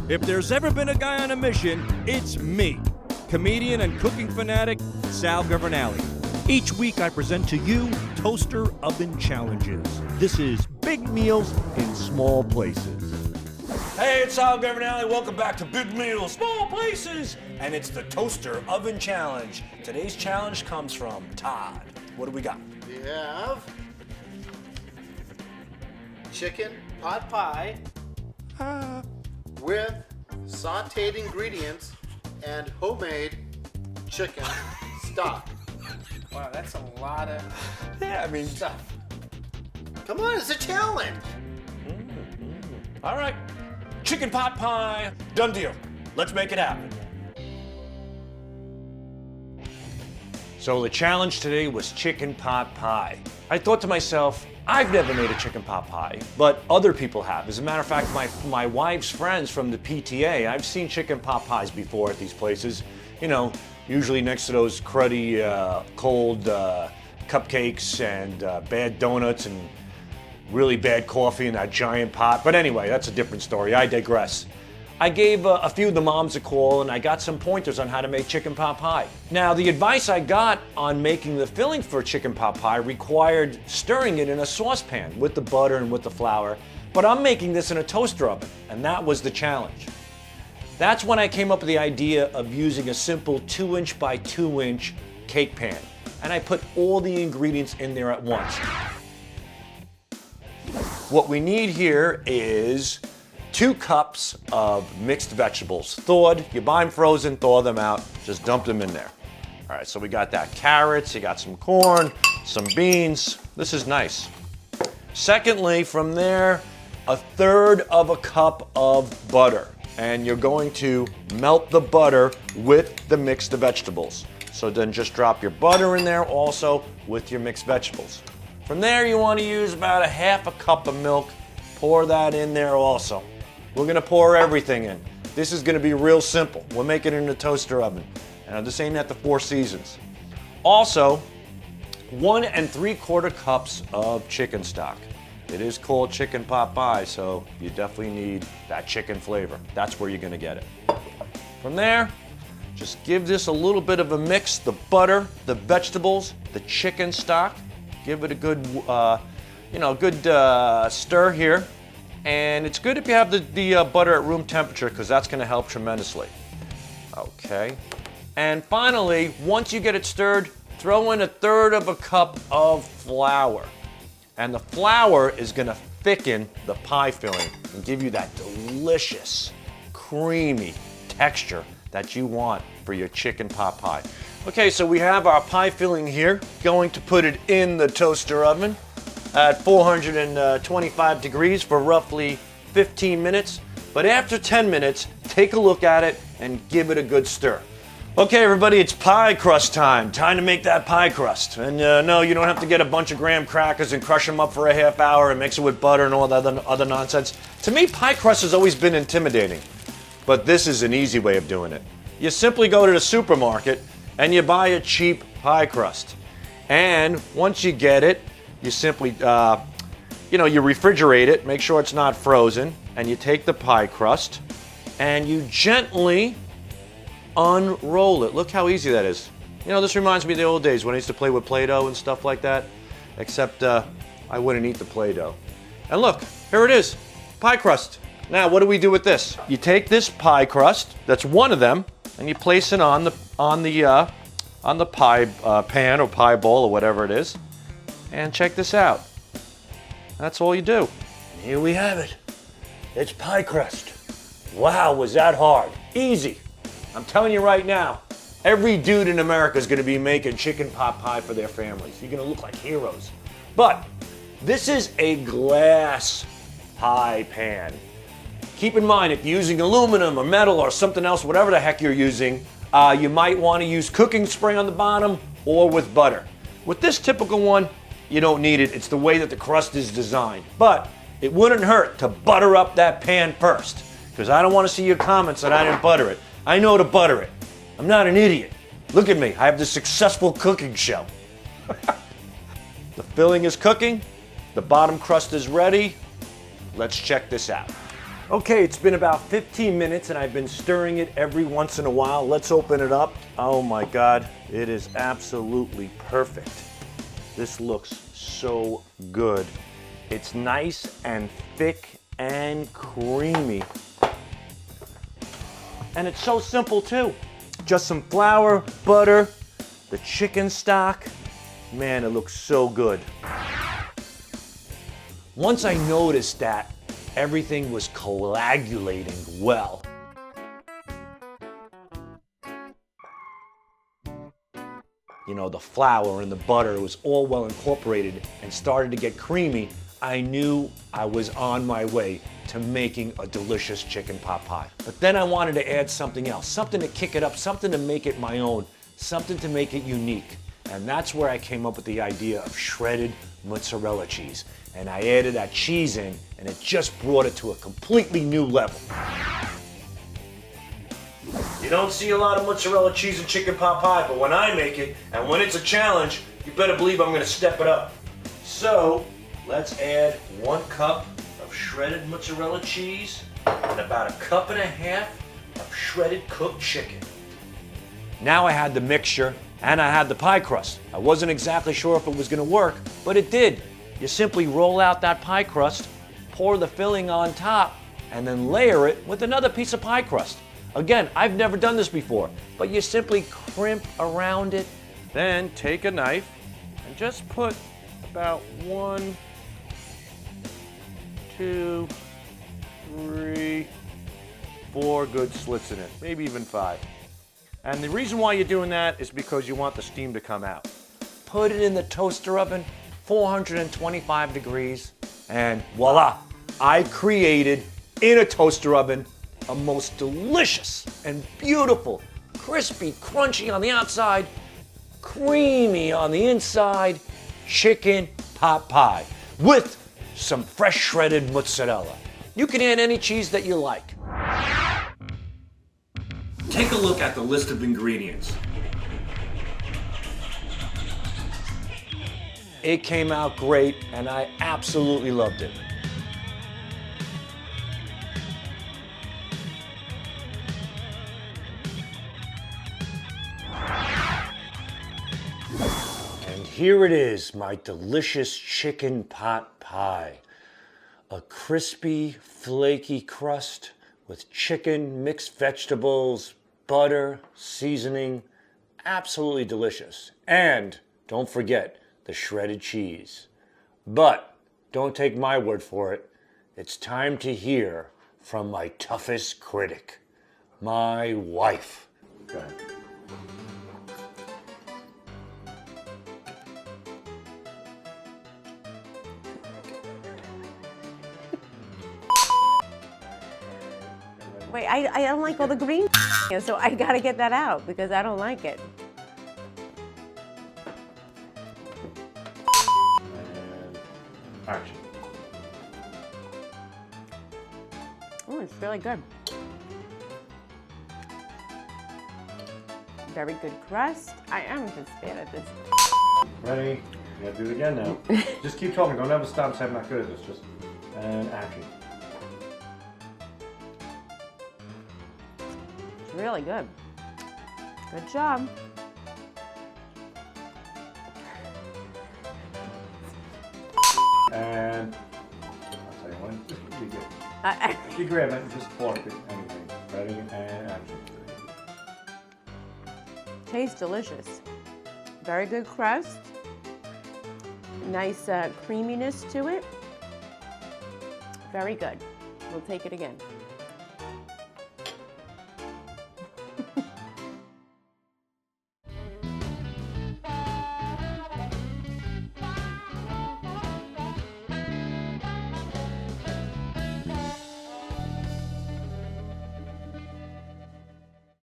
If there's ever been a guy on a mission, it's me, comedian and cooking fanatic Sal Governale. Each week I present to you Toaster Oven Challenges. This is big meals in small places. Hey, it's Sal Governale. Welcome back to Big Meals, Small Places. And it's the Toaster Oven Challenge. Today's challenge comes from Todd. What do we got? We have chicken pot pie with sauteed ingredients and homemade chicken stock. Wow, that's a lot of stuff. Come on, it's a challenge. All right. Chicken pot pie. Done deal. Let's make it happen. So the challenge today was chicken pot pie. I thought to myself, I've never made a chicken pot pie, but other people have. As a matter of fact, my wife's friends from the PTA, I've seen chicken pot pies before at these places. You know, usually next to those cruddy, cold cupcakes and bad donuts and really bad coffee in that giant pot. But anyway, that's a different story. I digress. I gave a few of the moms a call and I got some pointers on how to make chicken pot pie. Now, the advice I got on making the filling for chicken pot pie required stirring it in a saucepan with the butter and with the flour, but I'm making this in a toaster oven, and that was the challenge. That's when I came up with the idea of using a simple 2" by 2" cake pan, and I put all the ingredients in there at once. What we need here is 2 cups of mixed vegetables. Thawed, you buy them frozen, thaw them out, just dump them in there. All right, so we got that carrots, you got some corn, some beans. This is nice. Secondly, from there, 1/3 cup of butter. And you're going to melt the butter with the mixed vegetables. So then just drop your butter in there also with your mixed vegetables. From there, you want to use about 1/2 cup of milk. Pour that in there also. We're gonna pour everything in. This is gonna be real simple. We'll make it in the toaster oven. And this ain't at the Four Seasons. Also, 1 3/4 cups of chicken stock. It is called chicken pot pie, so you definitely need that chicken flavor. That's where you're gonna get it. From there, just give this a little bit of a mix. The butter, the vegetables, the chicken stock. Give it a good, stir here. And it's good if you have the butter at room temperature because that's going to help tremendously. Okay. And finally, once you get it stirred, throw in 1/3 cup of flour. And the flour is going to thicken the pie filling and give you that delicious, creamy texture that you want for your chicken pot pie. Okay, so we have our pie filling here. Going to put it in the toaster oven at 425 degrees for roughly 15 minutes. But after 10 minutes, take a look at it and give it a good stir. Okay, everybody, it's pie crust time. Time to make that pie crust. And no, you don't have to get a bunch of graham crackers and crush them up for a half hour and mix it with butter and all that other nonsense. To me, pie crust has always been intimidating. But this is an easy way of doing it. You simply go to the supermarket and you buy a cheap pie crust. And once you get it, you simply, you refrigerate it, make sure it's not frozen, and you take the pie crust and you gently unroll it. Look how easy that is. You know, this reminds me of the old days when I used to play with Play-Doh and stuff like that, except I wouldn't eat the Play-Doh. And look, here it is, pie crust. Now, what do we do with this? You take this pie crust, that's one of them, and you place it on the pie pan or pie bowl or whatever it is. And check this out. That's all you do. And here we have it. It's pie crust. Wow, was that hard? Easy. I'm telling you right now, every dude in America is going to be making chicken pot pie for their families. You're going to look like heroes. But this is a glass pie pan. Keep in mind, if you're using aluminum or metal or something else, whatever the heck you're using, you might want to use cooking spray on the bottom or with butter. With this typical one, you don't need it. It's the way that the crust is designed. But it wouldn't hurt to butter up that pan first, because I don't want to see your comments that I didn't butter it. I know to butter it. I'm not an idiot. Look at me. I have the successful cooking show. The filling is cooking. The bottom crust is ready. Let's check this out. Okay, it's been about 15 minutes and I've been stirring it every once in a while. Let's open it up. Oh my God, it is absolutely perfect. This looks so good. It's nice and thick and creamy. And it's so simple too. Just some flour, butter, the chicken stock. Man, it looks so good. Once I noticed that everything was coagulating well, you know, the flour and the butter was all well incorporated and started to get creamy, I knew I was on my way to making a delicious chicken pot pie. But then I wanted to add something else, something to kick it up, something to make it my own, something to make it unique. And that's where I came up with the idea of shredded mozzarella cheese. And I added that cheese in, and it just brought it to a completely new level. You don't see a lot of mozzarella cheese and chicken pot pie, but when I make it, and when it's a challenge, you better believe I'm gonna step it up. So, let's add 1 cup of shredded mozzarella cheese and about 1.5 cups of shredded cooked chicken. Now I had the mixture and I had the pie crust. I wasn't exactly sure if it was gonna work, but it did. You simply roll out that pie crust, pour the filling on top, and then layer it with another piece of pie crust. Again, I've never done this before, but you simply crimp around it, then take a knife and just put about 1, 2, 3, 4 good slits in it, maybe even 5. And the reason why you're doing that is because you want the steam to come out. Put it in the toaster oven, 425 degrees, and voila, I created in a toaster oven a most delicious and beautiful, crispy, crunchy on the outside, creamy on the inside, chicken pot pie with some fresh shredded mozzarella. You can add any cheese that you like. Take a look at the list of ingredients. It came out great and I absolutely loved it. And here it is, my delicious chicken pot pie. A crispy, flaky crust with chicken, mixed vegetables, butter, seasoning. Absolutely delicious. And don't forget the shredded cheese. But don't take my word for it. It's time to hear from my toughest critic, my wife. Go ahead. Wait, I don't like all the green, so I gotta get that out because I don't like it. And action. Oh, it's really good. Very good crust. I am just bad at this. Ready? You gotta do it again now. Just keep talking. Don't ever stop and say I'm not good at this. Just and action. It's really good. Good job. And I'll tell you when. Just be good. You grab it and just fork it. Anything. Ready and action. Tastes delicious. Very good crust. Nice creaminess to it. Very good. We'll take it again.